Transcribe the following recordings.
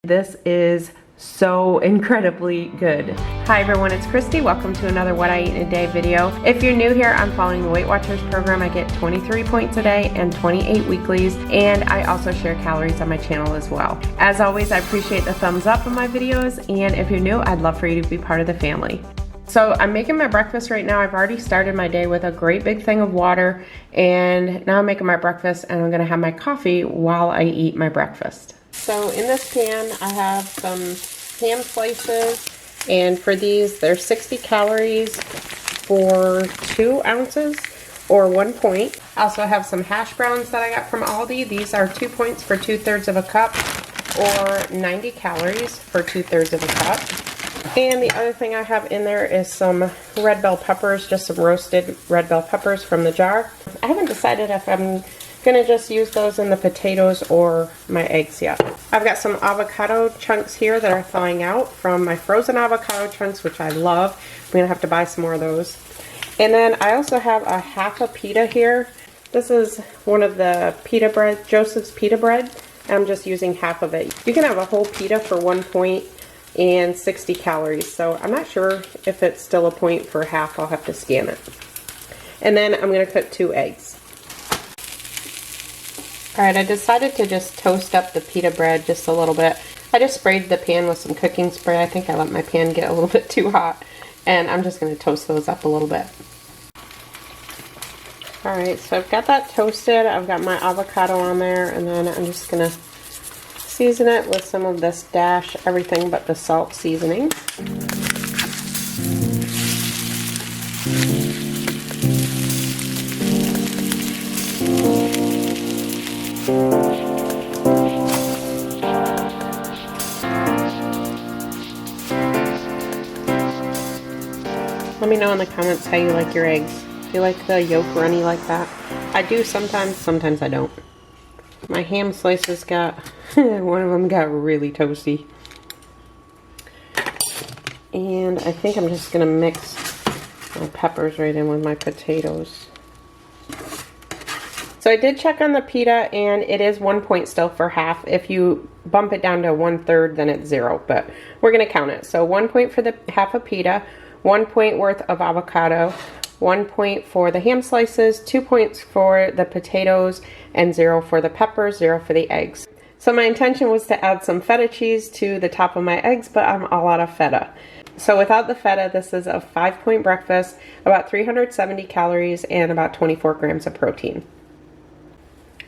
This is so incredibly good. Hi everyone, it's Kristi. Welcome to another What I Eat in a Day video. If you're new here, I'm following the Weight Watchers program. I get 23 points a day and 28 weeklies, and I also share calories on my channel as well. As always, I appreciate the thumbs up on my videos, and if you're new, I'd love for you to be part of the family. So I'm making my breakfast right now. I've already started my day with a great big thing of water, and now I'm making my breakfast, and I'm gonna have my coffee while I eat my breakfast. So in this pan, I have some ham slices, and for these, they're 60 calories for 2 ounces or 1 point. I also have some hash browns that I got from Aldi. These are 2 points for 2/3 of a cup, or 90 calories for 2/3 of a cup. And the other thing I have in there is some red bell peppers, just some roasted red bell peppers from the jar. I haven't decided if I'm gonna just use those in the potatoes or my eggs yet. I've got some avocado chunks here that are thawing out from my frozen avocado chunks, which I love. I'm gonna have to buy some more of those. And then I also have a half a pita here. This is one of the pita bread, Joseph's pita bread. I'm just using half of it. You can have a whole pita for 1 point and 60 calories. So I'm not sure if it's still a point for half. I'll have to scan it. And then I'm gonna cook 2 eggs. Alright, I decided to just toast up the pita bread just a little bit. I just sprayed the pan with some cooking spray. I think I let my pan get a little bit too hot. And I'm just going to toast those up a little bit. Alright, so I've got that toasted. I've got my avocado on there. And then I'm just going to season it with some of this Dash Everything But the Salt seasoning. Let me know in the comments how you like your eggs. Do you like the yolk runny like that? I do sometimes I don't. My ham slices got, one of them got really toasty. And I think I'm just gonna mix my peppers right in with my potatoes. So I did check on the pita, and it is 1 point still for half. If you bump it down to 1/3, then it's 0, but we're gonna count it. So 1 point for the half a pita, 1 point worth of avocado, 1 point for the ham slices, 2 points for the potatoes, and 0 for the peppers, 0 for the eggs. So my intention was to add some feta cheese to the top of my eggs, but I'm all out of feta. So without the feta, this is a 5-point breakfast, about 370 calories, and about 24 grams of protein.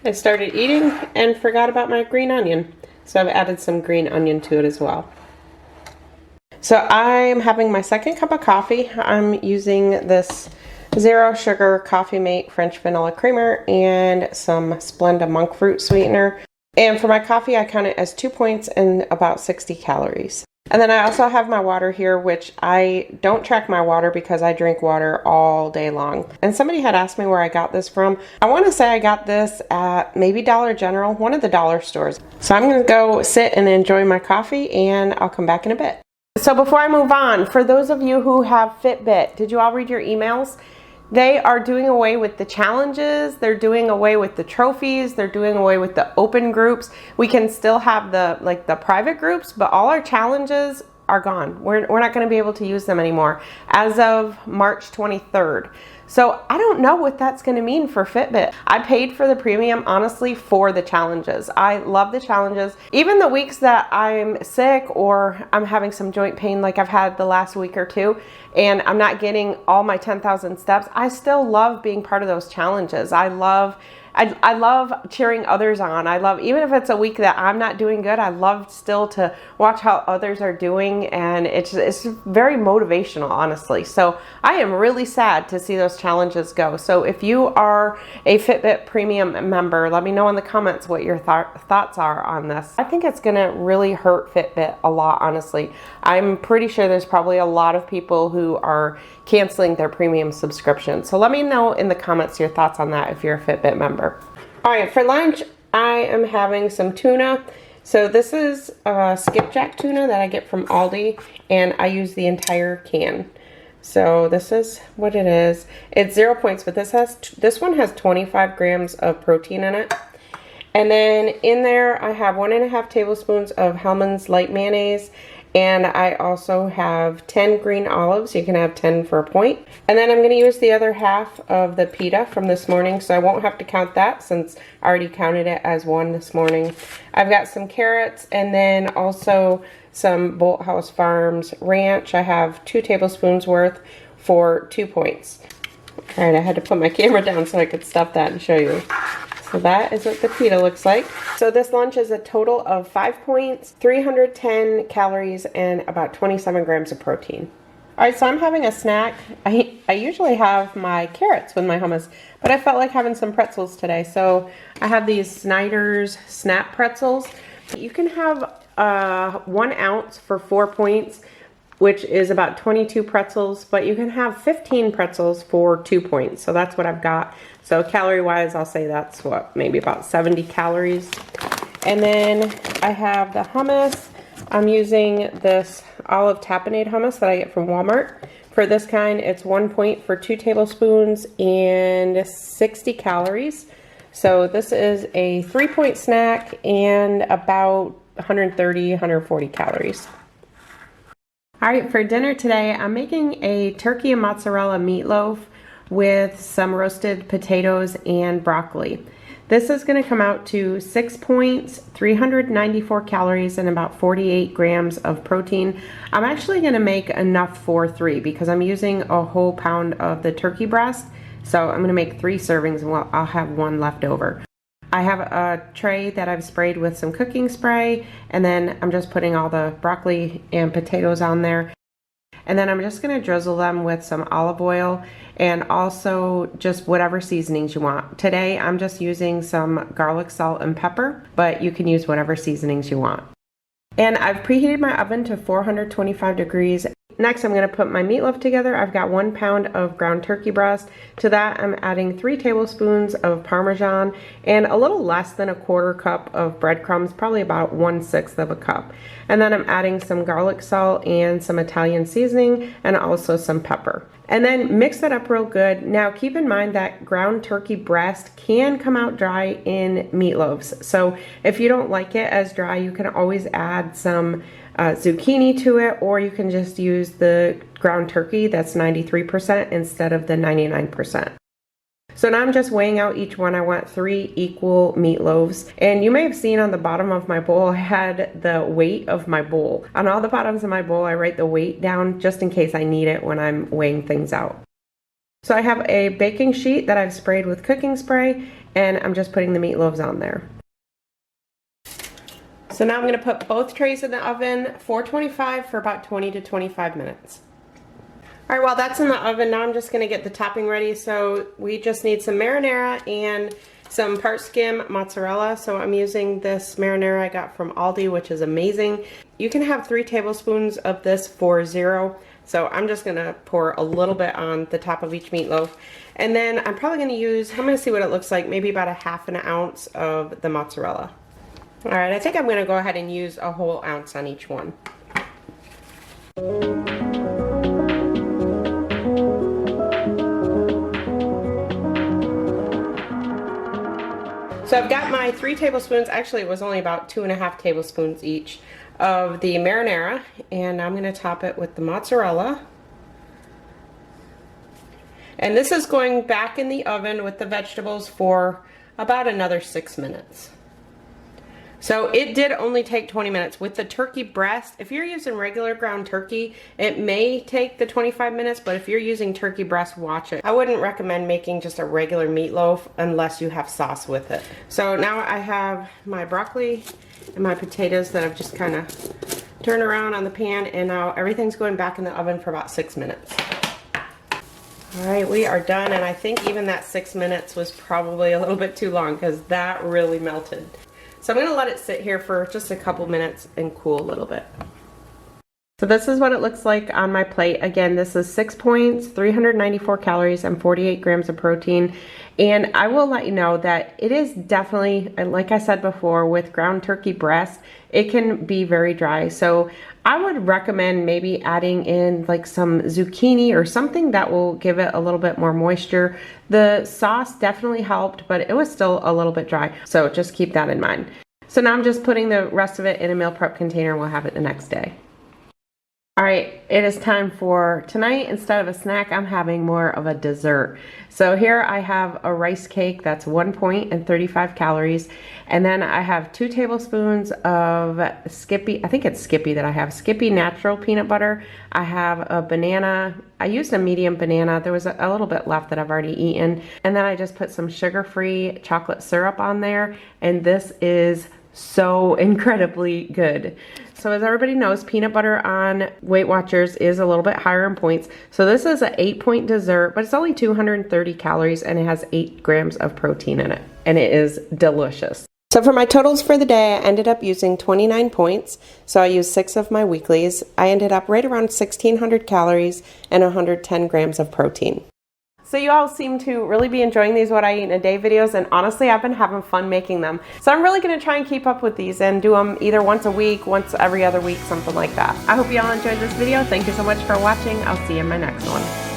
I started eating and forgot about my green onion, so I've added some green onion to it as well. So I'm having my second cup of coffee. I'm using this 0 sugar Coffee Mate French vanilla creamer and some Splenda monk fruit sweetener. And for my coffee, I count it as 2 points and about 60 calories. And then I also have my water here, which I don't track my water because I drink water all day long. And somebody had asked me where I got this from. I want to say I got this at maybe Dollar General, one of the dollar stores. So I'm going to go sit and enjoy my coffee, and I'll come back in a bit. So before I move on, for those of you who have Fitbit, did you all read your emails? They are doing away with the challenges, they're doing away with the trophies, they're doing away with the open groups. We can still have the private groups, but all our challenges are gone. We're not going to be able to use them anymore as of March 23rd. So I don't know what that's going to mean for Fitbit. I paid for the premium, honestly, for the challenges. I love the challenges. Even the weeks that I'm sick or I'm having some joint pain like I've had the last week or two, and I'm not getting all my 10,000 steps, I still love being part of those challenges. I love cheering others on. I love, even if it's a week that I'm not doing good, I love still to watch how others are doing, and it's very motivational, honestly. So I am really sad to see those challenges go. So if you are a Fitbit premium member, let me know in the comments what your thoughts are on this. I think it's gonna really hurt Fitbit a lot, honestly. I'm pretty sure there's probably a lot of people who are canceling their premium subscription. So let me know in the comments your thoughts on that if you're a Fitbit member. All right, for lunch, I am having some tuna. So this is skipjack tuna that I get from Aldi, and I use the entire can. So this is what it is. It's 0 points, but this one has 25 grams of protein in it. And then in there I have 1.5 tablespoons of Hellmann's light mayonnaise, and I also have 10 green olives. You can have 10 for a point. And then I'm going to use the other half of the pita from this morning, so I won't have to count that since I already counted it as one this morning. I've got some carrots and then also some Bolthouse Farms ranch. I have 2 tablespoons worth for 2 points. All right, I had to put my camera down so I could stuff that and show you. So that is what the pita looks like. So this lunch is a total of 5 points, 310 calories, and about 27 grams of protein. All right, so I'm having a snack. I usually have my carrots with my hummus, but I felt like having some pretzels today. So I have these Snyder's Snap pretzels. You can have 1 ounce for 4 points, which is about 22 pretzels, but you can have 15 pretzels for 2 points. So that's what I've got. So calorie-wise, I'll say that's what, maybe about 70 calories. And then I have the hummus. I'm using this olive tapenade hummus that I get from Walmart. For this kind, it's 1 point for 2 tablespoons and 60 calories. So this is a 3-point snack and about 130, 140 calories. All right, for dinner today, I'm making a turkey and mozzarella meatloaf with some roasted potatoes and broccoli. This is going to come out to 6 points, 394 calories, and about 48 grams of protein. I'm actually going to make enough for 3 because I'm using a whole pound of the turkey breast. So I'm going to make 3 servings and I'll have 1 left over. I have a tray that I've sprayed with some cooking spray, and then I'm just putting all the broccoli and potatoes on there. And then I'm just going to drizzle them with some olive oil and also just whatever seasonings you want. Today I'm just using some garlic, salt, and pepper, but you can use whatever seasonings you want. And I've preheated my oven to 425 degrees. Next, I'm going to put my meatloaf together. I've got 1 pound of ground turkey breast. To that, I'm adding 3 tablespoons of Parmesan and a little less than a 1/4 cup of breadcrumbs, probably about 1/6 of a cup. And then I'm adding some garlic salt and some Italian seasoning and also some pepper. And then mix that up real good. Now keep in mind that ground turkey breast can come out dry in meatloaves. So if you don't like it as dry, you can always add some zucchini to it, or you can just use the ground turkey that's 93% instead of the 99%. So now I'm just weighing out each one. I want 3 equal meatloaves. And you may have seen on the bottom of my bowl, I had the weight of my bowl. On all the bottoms of my bowl, I write the weight down just in case I need it when I'm weighing things out. So I have a baking sheet that I've sprayed with cooking spray, and I'm just putting the meatloaves on there. So now I'm going to put both trays in the oven, 425 for about 20 to 25 minutes. All right, while that's in the oven, now I'm just going to get the topping ready. So we just need some marinara and some part-skim mozzarella. So I'm using this marinara I got from Aldi, which is amazing. You can have 3 tablespoons of this for 0. So I'm just going to pour a little bit on the top of each meatloaf. And then I'm probably going to use, I'm going to see what it looks like, maybe about 1/2 ounce of the mozzarella. All right, I think I'm going to go ahead and use a whole ounce on each one. So I've got my 3 tablespoons, actually it was only about 2.5 tablespoons each of the marinara, and I'm going to top it with the mozzarella. And this is going back in the oven with the vegetables for about another 6 minutes. So it did only take 20 minutes. With the turkey breast, if you're using regular ground turkey, it may take the 25 minutes, but if you're using turkey breast, watch it. I wouldn't recommend making just a regular meatloaf unless you have sauce with it. So now I have my broccoli and my potatoes that I've just kind of turned around on the pan, and now everything's going back in the oven for about 6 minutes. All right, we are done, and I think even that 6 minutes was probably a little bit too long because that really melted. So I'm going to let it sit here for just a couple minutes and cool a little bit. So this is what it looks like on my plate. Again, this is 6 points, 394 calories, and 48 grams of protein. And I will let you know that it is definitely, like I said before, with ground turkey breast, it can be very dry. So I would recommend maybe adding in like some zucchini or something that will give it a little bit more moisture. The sauce definitely helped, but it was still a little bit dry. So just keep that in mind. So now I'm just putting the rest of it in a meal prep container and we'll have it the next day. All right, it is time for tonight. Instead of a snack, I'm having more of a dessert. So here I have a rice cake that's 1 point and 35 calories. And then I have 2 tablespoons of Skippy, I think it's Skippy that I have, Skippy natural peanut butter. I have a banana. I used a medium banana. There was a little bit left that I've already eaten. And then I just put some sugar-free chocolate syrup on there. And this is so incredibly good. So as everybody knows, peanut butter on Weight Watchers is a little bit higher in points. So this is an 8-point dessert, but it's only 230 calories and it has 8 grams of protein in it. And it is delicious. So for my totals for the day, I ended up using 29 points. So I used 6 of my weeklies. I ended up right around 1,600 calories and 110 grams of protein. So you all seem to really be enjoying these What I Eat in a Day videos, and honestly, I've been having fun making them. So I'm really gonna try and keep up with these and do them either once a week, once every other week, something like that. I hope you all enjoyed this video. Thank you so much for watching. I'll see you in my next one.